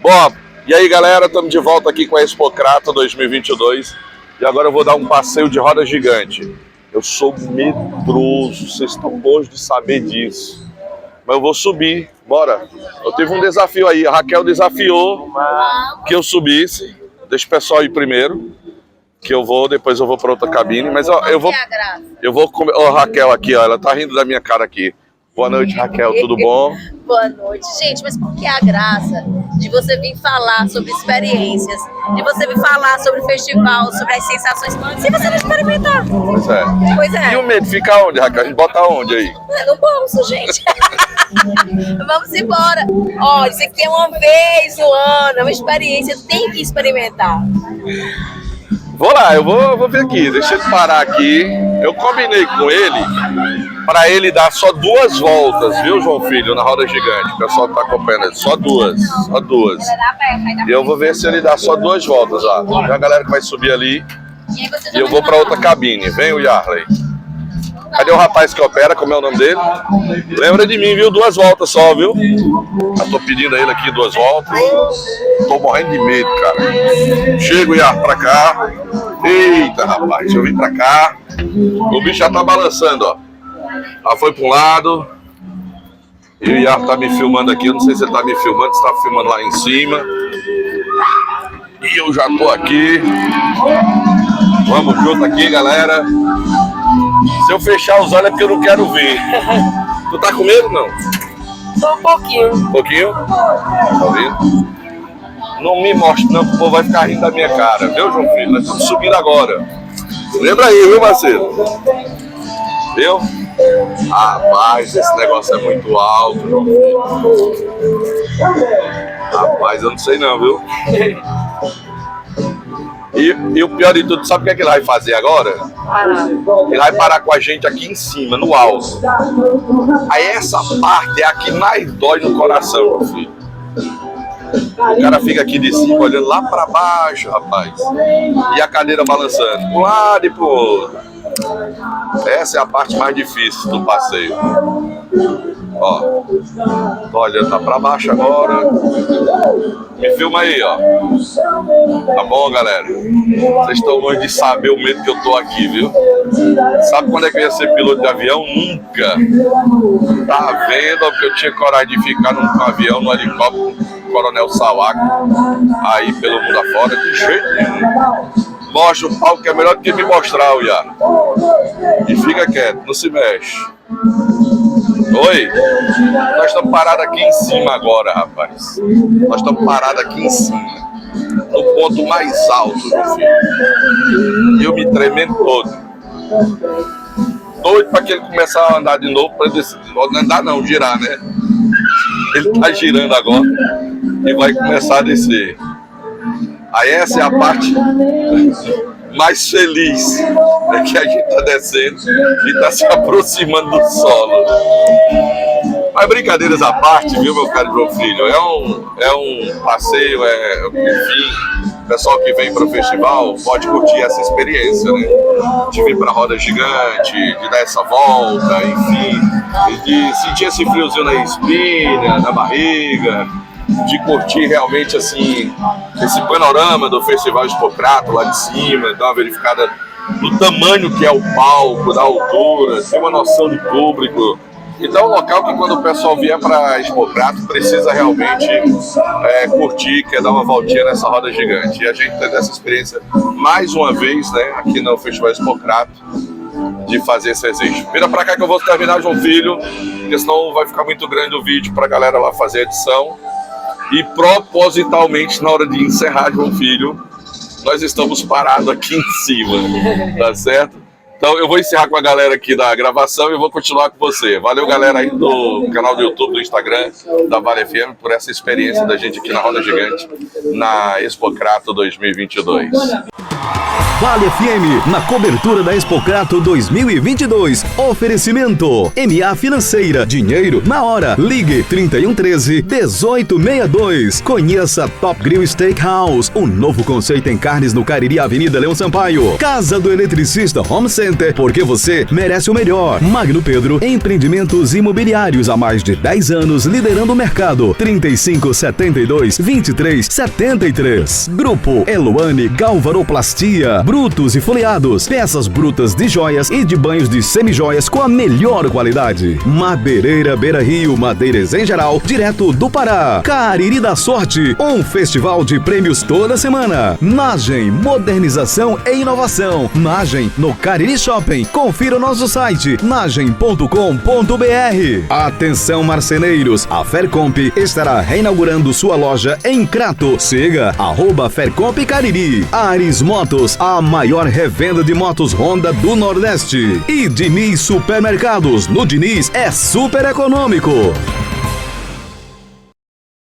Bom, e aí galera, estamos de volta aqui com a Expocrato 2022 e agora eu vou dar um passeio de roda gigante. Eu sou medroso, vocês estão longe de saber disso, mas eu vou subir, bora. Eu tive um desafio aí, a Raquel desafiou que eu subisse, deixa o pessoal ir primeiro, que eu vou, depois eu vou para outra cabine, mas ó, eu vou comer, ó, Raquel aqui, ó, ela tá rindo da minha cara aqui. Boa noite, Raquel, tudo bom? Boa noite. Gente, mas qual que é a graça de você vir falar sobre experiências, de você vir falar sobre o festival, sobre as sensações, se você não experimentar? Pois é. Pois é. E o medo fica onde, Raquel? A gente bota onde aí? No bolso, gente. Vamos embora. Ó, isso aqui é uma vez no ano, é uma experiência, tem que experimentar. Vou lá, eu vou ver aqui, deixa ele parar aqui. Eu combinei com ele para ele dar só 2 voltas, viu, João Filho, na roda gigante. O pessoal tá acompanhando, só duas. E eu vou ver se ele dá só 2 voltas, ó. Tem a galera que vai subir ali e eu vou para outra cabine. Vem o Yarley. Cadê o rapaz que opera, como é o nome dele? Lembra de mim, viu? 2 voltas só, viu? Eu tô pedindo a ele aqui 2 voltas. Tô morrendo de medo, cara. Chego, Iar, pra cá. Eita, rapaz, deixa eu vir pra cá. O bicho já tá balançando, ó. Ela foi pra um lado. E o Iar tá me filmando aqui. Eu não sei se ele tá me filmando, se tá filmando lá em cima. E eu já tô aqui. Vamos junto aqui, galera. Se eu fechar os olhos é porque eu não quero ver. Tu tá com medo, não? Só um pouquinho. Um pouquinho? Tá vendo? Não me mostre, não, porque o povo vai ficar rindo da minha cara. Viu, João Filho? Nós estamos subindo agora. Lembra aí, viu, parceiro? Viu? Rapaz, esse negócio é muito alto, João Filho. Rapaz, eu não sei não, viu? E o pior de tudo, sabe o que é que ele vai fazer agora? Ele vai parar com a gente aqui em cima, no alto. Aí essa parte é a que mais dói no coração, meu filho. O cara fica aqui de cima, olhando lá pra baixo, rapaz. E a cadeira balançando, pro lado e pro outro. Essa é a parte mais difícil do passeio. Ó, tô olhando, tá pra baixo agora. Me filma aí, ó. Tá bom, galera? Vocês estão longe de saber o medo que eu tô aqui, viu? Sabe quando é que eu ia ser piloto de avião? Nunca. Tá vendo? Porque eu tinha coragem de ficar num avião, no helicóptero, Coronel Sawaco, aí pelo mundo afora, de jeito nenhum. Mostra o palco que é melhor do que me mostrar, o Iar. E fica quieto, não se mexe. Oi? Nós estamos parados aqui em cima agora, rapaz. Nós estamos parados aqui em cima, no ponto mais alto, meu filho. E eu me tremendo todo. Doido para que ele comece a andar de novo, para decidir. Não andar não, girar, né? Ele tá girando agora e vai começar a descer. Aí essa é a parte mais feliz, é que a gente tá descendo e tá se aproximando do solo. Mas brincadeiras à parte, viu, meu caro João Filho? É um passeio, enfim, o pessoal que vem para o festival pode curtir essa experiência, né? De vir para a roda gigante, de dar essa volta, enfim, de sentir esse friozinho na espinha, na barriga, de curtir realmente assim esse panorama do Festival Expocrato lá de cima, dar uma verificada do tamanho que é o palco, da altura, ter uma noção de público. Então é um local que quando o pessoal vier para Expocrato precisa realmente curtir, quer dar uma voltinha nessa roda gigante. E a gente tem essa experiência mais uma vez, né, aqui no Festival Expocrato, de fazer esse exercício. Vira pra cá que eu vou terminar, João Filho, porque senão vai ficar muito grande o vídeo pra galera lá fazer a edição. E propositalmente, na hora de encerrar, João Filho, nós estamos parados aqui em cima, tá certo? Então eu vou encerrar com a galera aqui da gravação e eu vou continuar com você. Valeu, galera aí do canal do YouTube, do Instagram, da Vale FM, por essa experiência da gente aqui na Roda Gigante, na Expocrato 2022. Vale FM, na cobertura da Expocrato 2022. Oferecimento MA Financeira, dinheiro na hora. Ligue 3113-1862. Conheça Top Grill Steakhouse, um novo conceito em carnes no Cariri, Avenida Leão Sampaio. Casa do Eletricista Home Center, porque você merece o melhor. Magno Pedro, empreendimentos imobiliários há mais de 10 anos, liderando o mercado. 3572-2373. Grupo Eluane Galvaroplastia, brutos e folheados, peças brutas de joias e de banhos de semijoias com a melhor qualidade. Madeireira Beira Rio, madeiras em geral, direto do Pará. Cariri da Sorte, um festival de prêmios toda semana. Nagem, modernização e inovação. Nagem no Cariri Shopping. Confira o nosso site nagem.com.br. Atenção marceneiros, a Fercomp estará reinaugurando sua loja em Crato. Siga @Fercomp Cariri. Ares Motos, a maior revenda de motos Honda do Nordeste. E Diniz Supermercados, no Diniz é super econômico.